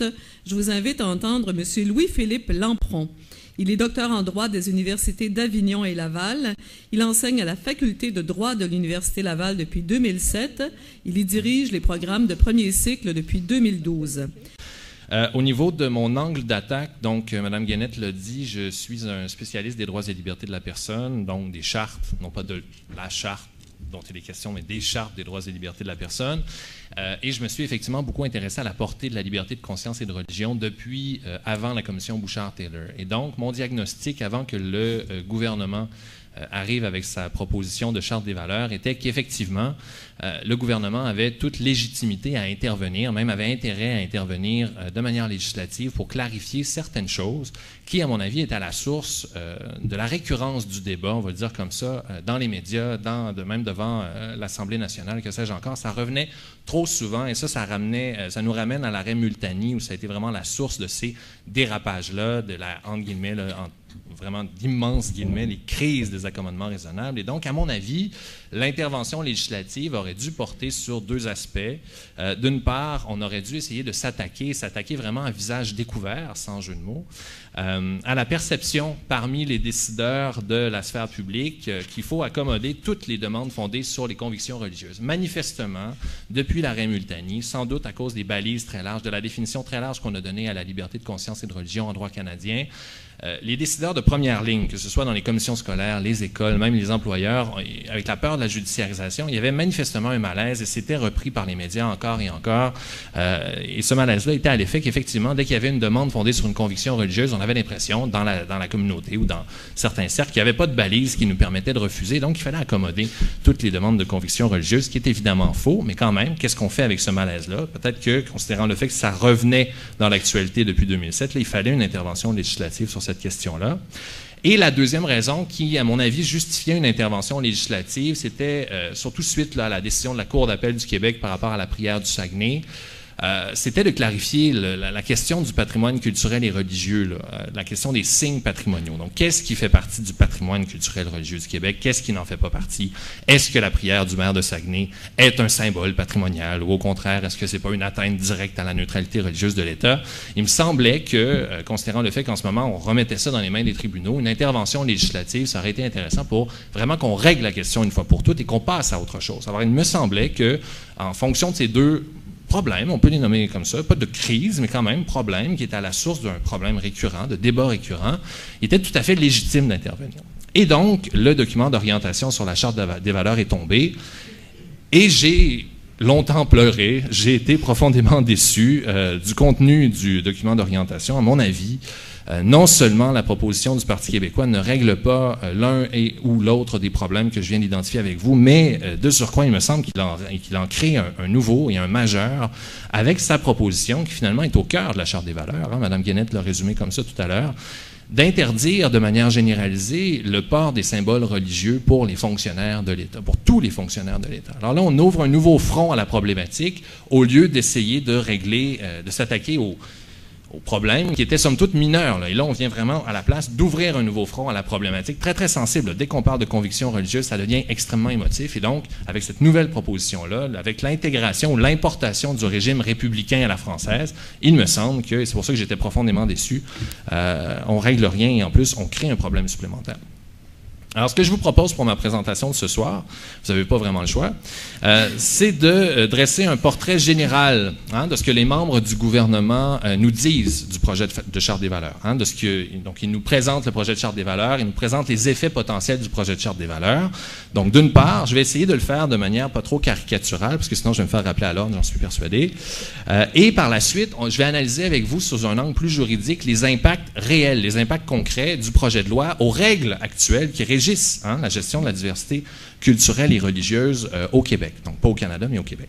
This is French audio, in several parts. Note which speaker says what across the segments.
Speaker 1: minutes, je vous invite à entendre M. Louis-Philippe Lampron. Il est docteur en droit des universités d'Avignon et Laval. Il enseigne à la faculté de droit de l'Université Laval depuis 2007. Il y dirige les programmes de premier cycle depuis 2012.
Speaker 2: Au niveau de mon angle d'attaque, donc Mme Guénette l'a dit, je suis un spécialiste des droits et libertés de la personne, donc des chartes, non pas de la charte dont il est question, mais des chartes des droits et libertés de la personne. Et je me suis effectivement beaucoup intéressé à la portée de la liberté de conscience et de religion depuis avant la commission Bouchard-Taylor. Et donc, mon diagnostic avant que le gouvernement arrive avec sa proposition de charte des valeurs était qu'effectivement, le gouvernement avait toute légitimité à intervenir, même avait intérêt à intervenir de manière législative pour clarifier certaines choses qui, à mon avis, est à la source de la récurrence du débat, on va le dire comme ça, dans les médias, même devant l'Assemblée nationale, que sais-je encore. Ça revenait trop souvent et ça nous ramène à l'arrêt Multani où ça a été vraiment la source de ces dérapages-là, de la, entre guillemets, vraiment d'immenses guillemets, les crises des accommodements raisonnables. Et donc, à mon avis, l'intervention législative aurait dû porter sur deux aspects. D'une part, on aurait dû essayer de s'attaquer vraiment à visage découvert, sans jeu de mots, à la perception parmi les décideurs de la sphère publique qu'il faut accommoder toutes les demandes fondées sur les convictions religieuses. Manifestement, depuis l'arrêt Multani, sans doute à cause des balises très larges, de la définition très large qu'on a donnée à la liberté de conscience et de religion en droit canadien, les décideurs de première ligne, que ce soit dans les commissions scolaires, les écoles, même les employeurs, avec la peur de la judiciarisation, il y avait manifestement un malaise et c'était repris par les médias encore et encore. Et ce malaise-là était à l'effet qu'effectivement, dès qu'il y avait une demande fondée sur une conviction religieuse, on avait l'impression, dans la communauté ou dans certains cercles, qu'il n'y avait pas de balise qui nous permettait de refuser. Donc, il fallait accommoder toutes les demandes de conviction religieuse, ce qui est évidemment faux. Mais quand même, qu'est-ce qu'on fait avec ce malaise-là? Peut-être que, considérant le fait que ça revenait dans l'actualité depuis 2007, là, il fallait une intervention législative sur cette question-là. Et la deuxième raison qui, à mon avis, justifiait une intervention législative, c'était surtout suite là, à la décision de la Cour d'appel du Québec par rapport à la prière du Saguenay, c'était de clarifier la question du patrimoine culturel et religieux, la question des signes patrimoniaux. Donc, qu'est-ce qui fait partie du patrimoine culturel et religieux du Québec? Qu'est-ce qui n'en fait pas partie? Est-ce que la prière du maire de Saguenay est un symbole patrimonial ou au contraire, est-ce que c'est pas une atteinte directe à la neutralité religieuse de l'État? Il me semblait que, considérant le fait qu'en ce moment, on remettait ça dans les mains des tribunaux, une intervention législative, ça aurait été intéressant pour vraiment qu'on règle la question une fois pour toutes et qu'on passe à autre chose. Alors, il me semblait que, en fonction de ces deux problème, on peut les nommer comme ça, pas de crise, mais quand même problème qui est à la source d'un problème récurrent, de débat récurrent, il était tout à fait légitime d'intervenir. Et donc, le document d'orientation sur la Charte des valeurs est tombé et j'ai longtemps pleuré, j'ai été profondément déçu du contenu du document d'orientation. À mon avis, non seulement la proposition du Parti québécois ne règle pas l'un ou l'autre des problèmes que je viens d'identifier avec vous, mais de surcroît, il me semble qu'il en crée un nouveau et un majeur avec sa proposition qui finalement est au cœur de la Charte des valeurs. Hein, Mme Guénette l'a résumé comme ça tout à l'heure, d'interdire de manière généralisée le port des symboles religieux pour les fonctionnaires de l'État, pour tous les fonctionnaires de l'État. Alors là, on ouvre un nouveau front à la problématique au lieu d'essayer de régler, de s'attaquer au problème qui était somme toute mineur. Là. Et là, on vient vraiment à la place d'ouvrir un nouveau front à la problématique très, très sensible. Dès qu'on parle de conviction religieuse, ça devient extrêmement émotif. Et donc, avec cette nouvelle proposition-là, avec l'intégration ou l'importation du régime républicain à la française, il me semble que, et c'est pour ça que j'étais profondément déçu, on règle rien et en plus, on crée un problème supplémentaire. Alors, ce que je vous propose pour ma présentation de ce soir, vous n'avez pas vraiment le choix, c'est de dresser un portrait général de ce que les membres du gouvernement nous disent du projet de Charte des valeurs. Donc, ils nous présentent le projet de Charte des valeurs, ils nous présentent les effets potentiels du projet de Charte des valeurs. Donc, d'une part, je vais essayer de le faire de manière pas trop caricaturale, parce que sinon, je vais me faire rappeler à l'ordre, j'en suis persuadé. Et par la suite, je vais analyser avec vous, sous un angle plus juridique, les impacts réels, les impacts concrets du projet de loi aux règles actuelles qui régissent la gestion de la diversité culturelle et religieuse au Québec. Donc, pas au Canada, mais au Québec.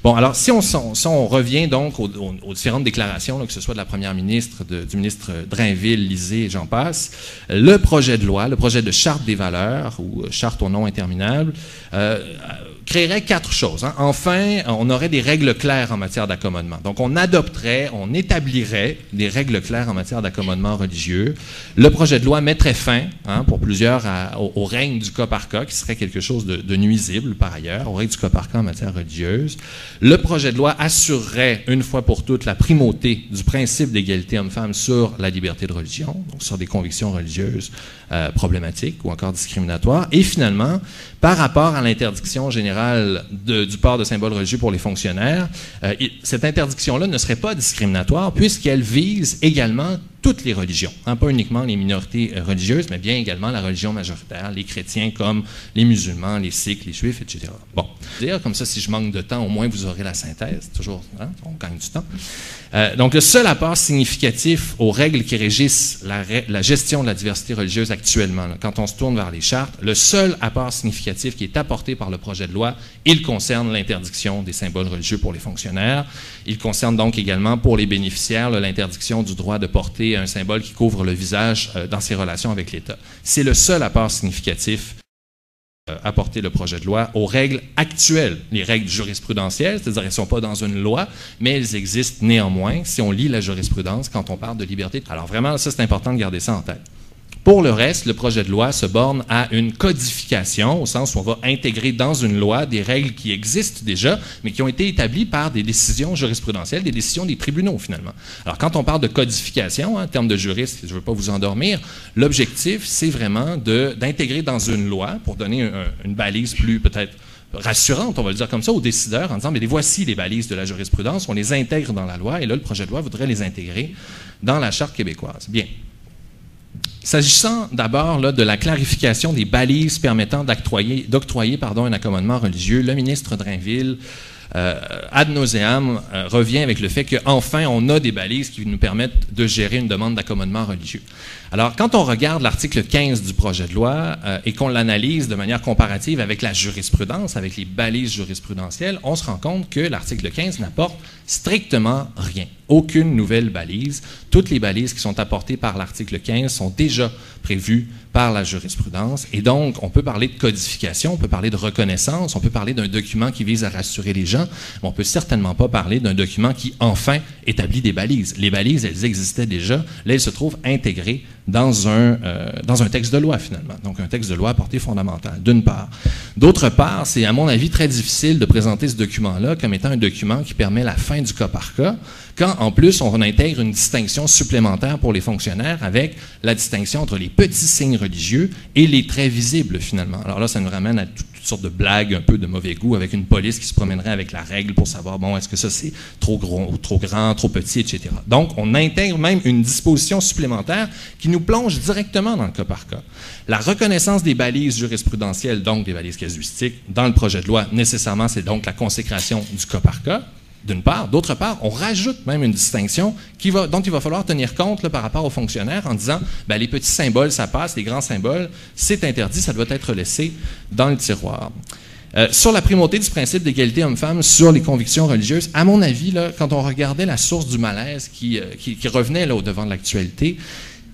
Speaker 2: Bon, alors, si on revient donc aux différentes déclarations, là, que ce soit de la première ministre, du ministre Drainville, Lisée et j'en passe, le projet de loi, le projet de Charte des valeurs, ou Charte au nom interminable, créerait quatre choses. Hein. Enfin, on aurait des règles claires en matière d'accommodement. Donc, on établirait des règles claires en matière d'accommodement religieux. Le projet de loi mettrait fin, pour plusieurs, au règne du cas par cas, qui serait quelque chose de nuisible, par ailleurs, aux règles du cas par cas en matière religieuse. Le projet de loi assurerait, une fois pour toutes, la primauté du principe d'égalité homme-femme sur la liberté de religion, donc sur des convictions religieuses problématiques ou encore discriminatoires. Et finalement, par rapport à l'interdiction générale du port de symboles religieux pour les fonctionnaires, cette interdiction-là ne serait pas discriminatoire puisqu'elle vise également toutes les religions, hein, pas uniquement les minorités religieuses, mais bien également la religion majoritaire, les chrétiens comme les musulmans, les sikhs, les juifs, etc. Bon, dire comme ça, si je manque de temps, au moins vous aurez la synthèse, toujours, hein, on gagne du temps. Donc, le seul apport significatif aux règles qui régissent la gestion de la diversité religieuse actuellement, là, quand on se tourne vers les chartes, le seul apport significatif qui est apporté par le projet de loi, il concerne l'interdiction des symboles religieux pour les fonctionnaires. Il concerne donc également pour les bénéficiaires l'interdiction du droit de porter un symbole qui couvre le visage dans ses relations avec l'État. C'est le seul apport significatif apporter le projet de loi aux règles actuelles, les règles jurisprudentielles, c'est-à-dire qu'elles ne sont pas dans une loi, mais elles existent néanmoins si on lit la jurisprudence quand on parle de liberté. Alors vraiment, ça c'est important de garder ça en tête. Pour le reste, le projet de loi se borne à une codification, au sens où on va intégrer dans une loi des règles qui existent déjà, mais qui ont été établies par des décisions jurisprudentielles, des décisions des tribunaux, finalement. Alors, quand on parle de codification, en termes de juriste, je ne veux pas vous endormir, l'objectif, c'est vraiment d'intégrer dans une loi, pour donner une balise plus, peut-être, rassurante, on va le dire comme ça, aux décideurs, en disant, mais voici les balises de la jurisprudence, on les intègre dans la loi, et là, le projet de loi voudrait les intégrer dans la Charte québécoise. Bien. S'agissant d'abord de la clarification des balises permettant d'octroyer un accommodement religieux, le ministre Drainville, ad nauseam, revient avec le fait qu'enfin, on a des balises qui nous permettent de gérer une demande d'accommodement religieux. Alors, quand on regarde l'article 15 du projet de loi et qu'on l'analyse de manière comparative avec la jurisprudence, avec les balises jurisprudentielles, on se rend compte que l'article 15 n'apporte strictement rien. Aucune nouvelle balise. Toutes les balises qui sont apportées par l'article 15 sont déjà prévues par la jurisprudence. Et donc, on peut parler de codification, on peut parler de reconnaissance, on peut parler d'un document qui vise à rassurer les gens, mais on ne peut certainement pas parler d'un document qui, enfin, établit des balises. Les balises, elles existaient déjà. Là, elles se trouvent intégrées dans un texte de loi, finalement. Donc, un texte de loi à portée fondamentale, d'une part. D'autre part, c'est, à mon avis, très difficile de présenter ce document-là comme étant un document qui permet la fin du cas par cas, quand, en plus, on intègre une distinction supplémentaire pour les fonctionnaires avec la distinction entre les petits signes religieux et les traits visibles, finalement. Alors là, ça nous ramène à toutes sortes de blagues un peu de mauvais goût avec une police qui se promènerait avec la règle pour savoir, bon, est-ce que ça c'est trop gros, trop grand, trop petit, etc. Donc, on intègre même une disposition supplémentaire qui nous plonge directement dans le cas par cas. La reconnaissance des balises jurisprudentielles, donc des balises casuistiques, dans le projet de loi, nécessairement, c'est donc la consécration du cas par cas, d'une part. D'autre part, on rajoute même une distinction dont il va falloir tenir compte là, par rapport aux fonctionnaires en disant, ben, les petits symboles, ça passe, les grands symboles, c'est interdit, ça doit être laissé dans le tiroir. Sur la primauté du principe d'égalité homme-femme sur les convictions religieuses, à mon avis, là, quand on regardait la source du malaise qui revenait là, au devant de l'actualité,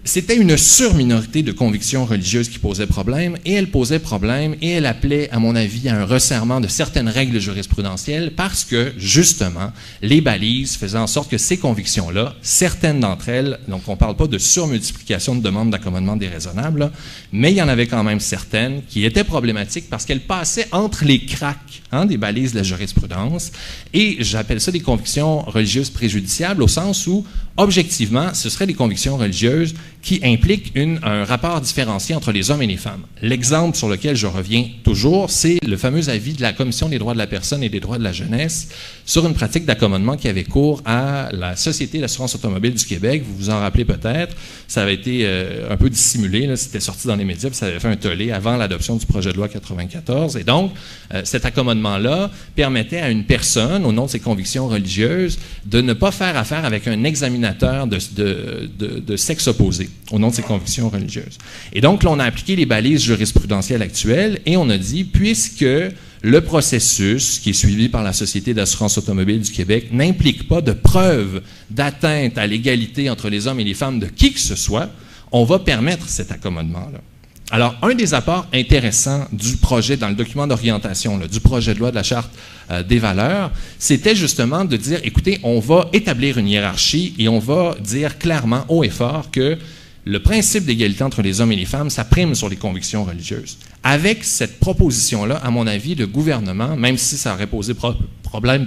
Speaker 2: c'était une surminorité de convictions religieuses qui posait problème, et elle posait problème, et elle appelait, à mon avis, à un resserrement de certaines règles jurisprudentielles parce que, justement, les balises faisaient en sorte que ces convictions-là, certaines d'entre elles, donc on ne parle pas de surmultiplication de demandes d'accommodement déraisonnable, là, mais il y en avait quand même certaines qui étaient problématiques parce qu'elles passaient entre les cracks des balises de la jurisprudence, et j'appelle ça des convictions religieuses préjudiciables au sens où, objectivement, ce seraient des convictions religieuses qui impliquent un rapport différencié entre les hommes et les femmes. L'exemple sur lequel je reviens toujours, c'est le fameux avis de la Commission des droits de la personne et des droits de la jeunesse sur une pratique d'accommodement qui avait cours à la Société d'assurance automobile du Québec. Vous vous en rappelez peut-être. Ça avait été un peu dissimulé, c'était sorti dans les médias, puis ça avait fait un tollé avant l'adoption du projet de loi 94. Et donc, cet accommodement-là permettait à une personne, au nom de ses convictions religieuses, de ne pas faire affaire avec un examinateur de sexe opposé, au nom de ses convictions religieuses. Et donc, là, on a appliqué les balises jurisprudentielles actuelles et on a dit, puisque le processus qui est suivi par la Société d'assurance automobile du Québec n'implique pas de preuve d'atteinte à l'égalité entre les hommes et les femmes de qui que ce soit, on va permettre cet accommodement-là. Alors, un des apports intéressants du projet, dans le document d'orientation, du projet de loi de la Charte des valeurs, c'était justement de dire, écoutez, on va établir une hiérarchie et on va dire clairement, haut et fort, que le principe d'égalité entre les hommes et les femmes, ça prime sur les convictions religieuses. Avec cette proposition-là, à mon avis, le gouvernement, même si ça aurait posé problème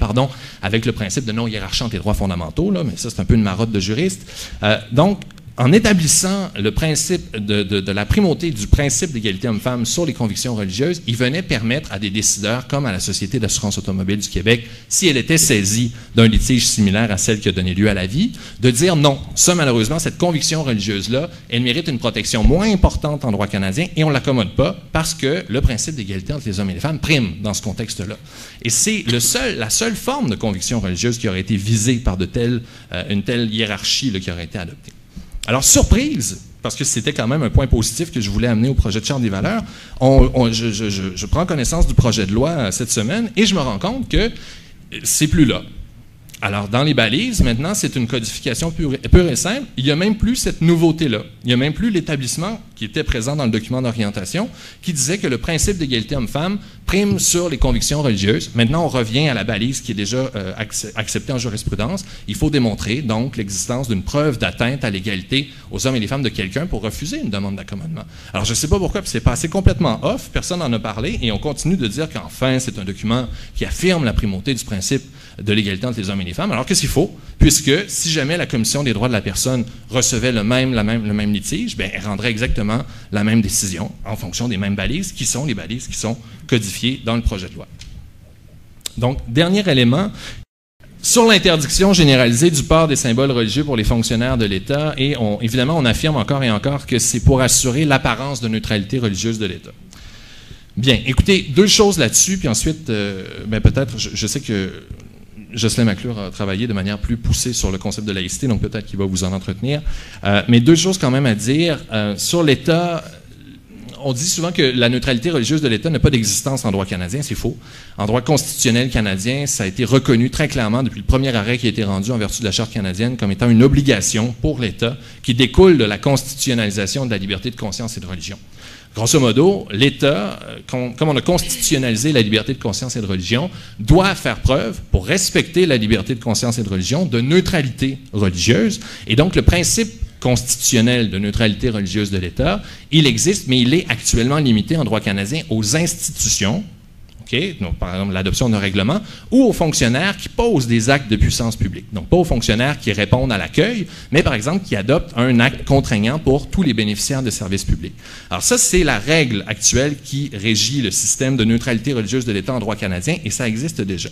Speaker 2: avec le principe de non-hiérarchie entre les droits fondamentaux, là, mais ça c'est un peu une marotte de juriste, donc en établissant le principe de la primauté du principe d'égalité homme-femme sur les convictions religieuses, il venait permettre à des décideurs, comme à la Société d'assurance automobile du Québec, si elle était saisie d'un litige similaire à celle qui a donné lieu à la vie, de dire non, ça malheureusement, cette conviction religieuse-là, elle mérite une protection moins importante en droit canadien et on ne l'accommode pas parce que le principe d'égalité entre les hommes et les femmes prime dans ce contexte-là. Et c'est la seule forme de conviction religieuse qui aurait été visée par une telle hiérarchie là, qui aurait été adoptée. Alors, surprise, parce que c'était quand même un point positif que je voulais amener au projet de Charte des valeurs, je prends connaissance du projet de loi cette semaine et je me rends compte que c'est plus là. Alors, dans les balises, maintenant, c'est une codification pure et simple. Il n'y a même plus cette nouveauté-là. Il n'y a même plus l'établissement qui était présent dans le document d'orientation qui disait que le principe d'égalité homme-femme prime sur les convictions religieuses. Maintenant, on revient à la balise qui est déjà acceptée en jurisprudence. Il faut démontrer, donc, l'existence d'une preuve d'atteinte à l'égalité aux hommes et les femmes de quelqu'un pour refuser une demande d'accommodement. Alors, je ne sais pas pourquoi, puis c'est passé complètement off, personne n'en a parlé, et on continue de dire qu'enfin, c'est un document qui affirme la primauté du principe de l'égalité entre les hommes et les femmes. Alors, qu'est-ce qu'il faut? Puisque si jamais la Commission des droits de la personne recevait le même litige, bien, elle rendrait exactement la même décision en fonction des mêmes balises, qui sont les balises qui sont codifiées dans le projet de loi. Donc, dernier élément, sur l'interdiction généralisée du port des symboles religieux pour les fonctionnaires de l'État, et évidemment, on affirme encore et encore que c'est pour assurer l'apparence de neutralité religieuse de l'État. Bien, écoutez, deux choses là-dessus, puis ensuite, peut-être, je sais que Jocelyn McClure a travaillé de manière plus poussée sur le concept de laïcité, donc peut-être qu'il va vous en entretenir. Mais deux choses quand même à dire. Sur l'État, on dit souvent que la neutralité religieuse de l'État n'a pas d'existence en droit canadien, c'est faux. En droit constitutionnel canadien, ça a été reconnu très clairement depuis le premier arrêt qui a été rendu en vertu de la Charte canadienne comme étant une obligation pour l'État qui découle de la constitutionnalisation de la liberté de conscience et de religion. Grosso modo, l'État, comme on a constitutionnalisé la liberté de conscience et de religion, doit faire preuve, pour respecter la liberté de conscience et de religion, de neutralité religieuse. Et donc, le principe constitutionnel de neutralité religieuse de l'État, il existe, mais il est actuellement limité en droit canadien aux institutions, donc, par exemple l'adoption d'un règlement, ou aux fonctionnaires qui posent des actes de puissance publique. Donc, pas aux fonctionnaires qui répondent à l'accueil, mais par exemple qui adoptent un acte contraignant pour tous les bénéficiaires de services publics. Alors ça, c'est la règle actuelle qui régit le système de neutralité religieuse de l'État en droit canadien, et ça existe déjà.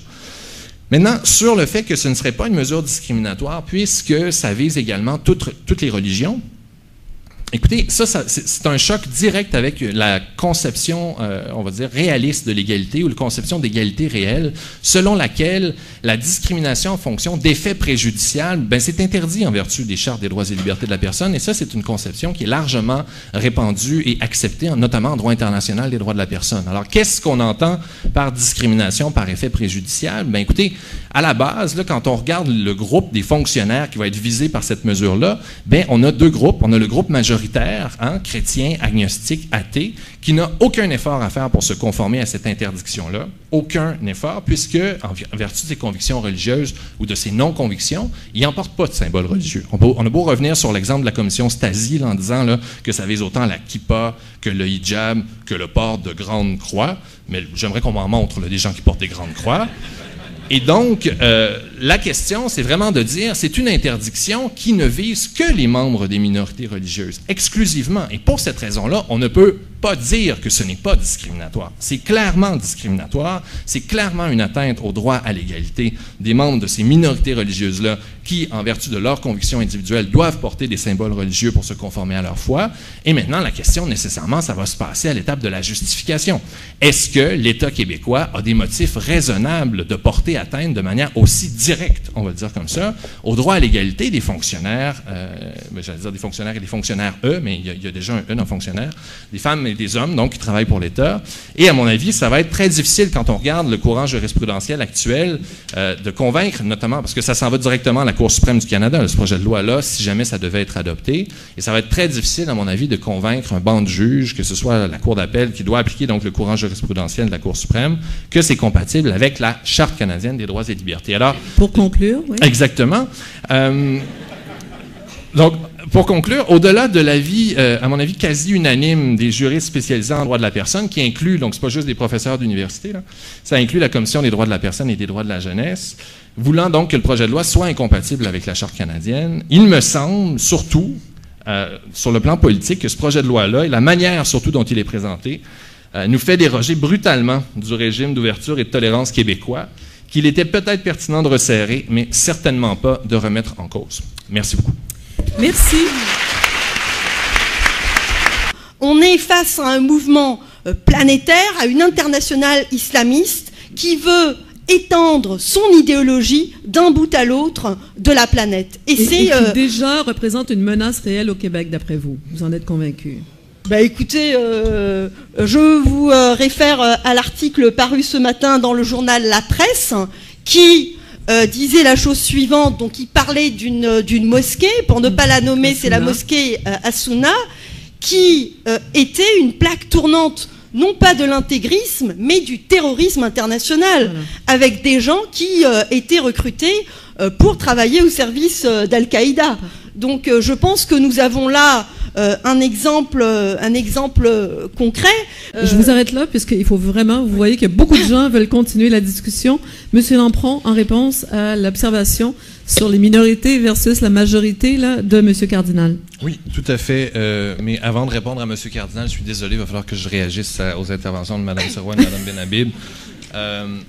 Speaker 2: Maintenant, sur le fait que ce ne serait pas une mesure discriminatoire, puisque ça vise également toutes les religions, écoutez, c'est un choc direct avec la conception, on va dire, réaliste de l'égalité ou la conception d'égalité réelle, selon laquelle la discrimination en fonction d'effets préjudiciables, c'est interdit en vertu des chartes des droits et libertés de la personne, et ça, c'est une conception qui est largement répandue et acceptée, notamment en droit international des droits de la personne. Alors, qu'est-ce qu'on entend par discrimination par effet préjudiciable? Écoutez, à la base, là, quand on regarde le groupe des fonctionnaires qui va être visé par cette mesure-là, on a deux groupes. On a le groupe majoritaire, chrétien, agnostique, athée, qui n'a aucun effort à faire pour se conformer à cette interdiction-là. Aucun effort, puisque, en vertu de ses convictions religieuses ou de ses non-convictions, il n'emporte pas de symbole religieux. On a beau revenir sur l'exemple de la commission Stasi là, en disant là, que ça vise autant la kippa que le hijab, que le port de grandes croix, mais j'aimerais qu'on m'en montre là, des gens qui portent des grandes croix. Et donc, la question, c'est vraiment de dire, c'est une interdiction qui ne vise que les membres des minorités religieuses, exclusivement. Et pour cette raison-là, on ne peut pas dire que ce n'est pas discriminatoire. C'est clairement discriminatoire, c'est clairement une atteinte au droit à l'égalité des membres de ces minorités religieuses-là qui, en vertu de leurs convictions individuelles, doivent porter des symboles religieux pour se conformer à leur foi. Et maintenant, la question, nécessairement, ça va se passer à l'étape de la justification. Est-ce que l'État québécois a des motifs raisonnables de porter atteinte de manière aussi directe, on va le dire comme ça, au droit à l'égalité des fonctionnaires, j'allais dire des fonctionnaires et des fonctionnaires mais il y a déjà un dans fonctionnaire, des femmes et des hommes, donc, qui travaillent pour l'État. Et à mon avis, ça va être très difficile quand on regarde le courant jurisprudentiel actuel de convaincre, notamment, parce que ça s'en va directement à la Cour suprême du Canada, ce projet de loi-là, si jamais ça devait être adopté. Et ça va être très difficile, à mon avis, de convaincre un banc de juges, que ce soit la Cour d'appel qui doit appliquer donc le courant jurisprudentiel de la Cour suprême, que c'est compatible avec la Charte canadienne des droits et libertés. Alors,
Speaker 1: pour conclure, oui.
Speaker 2: Exactement. Donc, pour conclure, au-delà de l'avis, à mon avis, quasi unanime des juristes spécialisés en droit de la personne, qui inclut, donc c'est pas juste des professeurs d'université, là, ça inclut la Commission des droits de la personne et des droits de la jeunesse, voulant donc que le projet de loi soit incompatible avec la Charte canadienne, il me semble, surtout, sur le plan politique, que ce projet de loi-là, et la manière surtout dont il est présenté, nous fait déroger brutalement du régime d'ouverture et de tolérance québécois, qu'il était peut-être pertinent de resserrer, mais certainement pas de remettre en cause. Merci beaucoup.
Speaker 1: Merci.
Speaker 3: On est face à un mouvement planétaire, à une internationale islamiste qui veut étendre son idéologie d'un bout à l'autre de la planète.
Speaker 1: Et qui déjà représente une menace réelle au Québec, d'après vous. Vous en êtes convaincu?
Speaker 3: Bah écoutez, je vous réfère à l'article paru ce matin dans le journal La Presse, qui disait la chose suivante. Donc il parlait d'une mosquée, pour ne pas la nommer, c'est la mosquée Assouna, qui était une plaque tournante, non pas de l'intégrisme, mais du terrorisme international, voilà, avec des gens qui étaient recrutés pour travailler au service d'Al-Qaïda. Donc je pense que nous avons là un exemple concret.
Speaker 1: Je vous arrête là, puisqu'il faut vraiment, vous voyez que beaucoup de gens veulent continuer la discussion. Monsieur Lampron, en réponse à l'observation sur les minorités versus la majorité là, de Monsieur Cardinal.
Speaker 2: Oui, tout à fait. Mais avant de répondre à Monsieur Cardinal, je suis désolé, il va falloir que je réagisse aux interventions de Mme Sirois et de Mme Benhabib.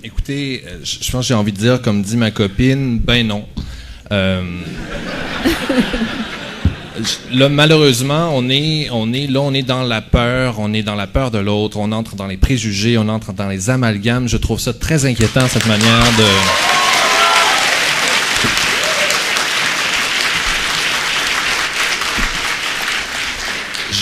Speaker 2: Écoutez, je pense que j'ai envie de dire, comme dit ma copine, ben non. Là, malheureusement, on est dans la peur, on est dans la peur de l'autre, on entre dans les préjugés, on entre dans les amalgames. Je trouve ça très inquiétant, cette manière de...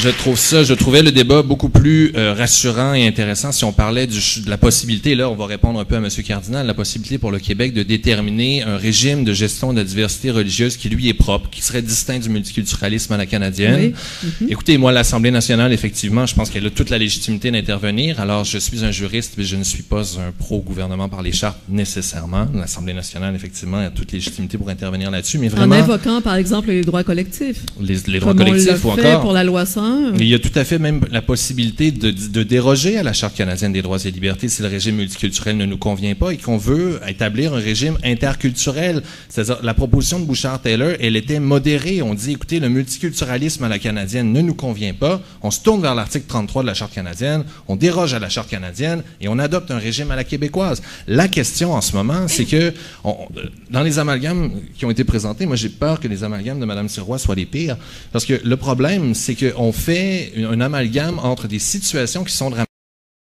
Speaker 2: Je trouvais le débat beaucoup plus rassurant et intéressant si on parlait de la possibilité, là on va répondre un peu à M. Cardinal, la possibilité pour le Québec de déterminer un régime de gestion de la diversité religieuse qui lui est propre, qui serait distinct du multiculturalisme à la canadienne. Oui. Écoutez, moi l'Assemblée nationale, effectivement, je pense qu'elle a toute la légitimité d'intervenir. Alors je suis un juriste, mais je ne suis pas un pro-gouvernement par les chartes nécessairement. L'Assemblée nationale, effectivement, a toute légitimité pour intervenir là-dessus, mais vraiment...
Speaker 1: En invoquant, par exemple, les droits collectifs.
Speaker 2: Les droits collectifs ou encore...
Speaker 1: pour la loi 100.
Speaker 2: Il y a tout à fait même la possibilité de déroger à la Charte canadienne des droits et libertés si le régime multiculturel ne nous convient pas et qu'on veut établir un régime interculturel. C'est-à-dire, la proposition de Bouchard-Taylor, elle était modérée. On dit, écoutez, le multiculturalisme à la canadienne ne nous convient pas. On se tourne vers l'article 33 de la Charte canadienne, on déroge à la Charte canadienne et on adopte un régime à la québécoise. La question en ce moment, c'est que dans les amalgames qui ont été présentés, moi j'ai peur que les amalgames de Mme Sirois soient les pires. Parce que le problème, c'est qu'on fait un amalgame entre des situations qui sont dramatiques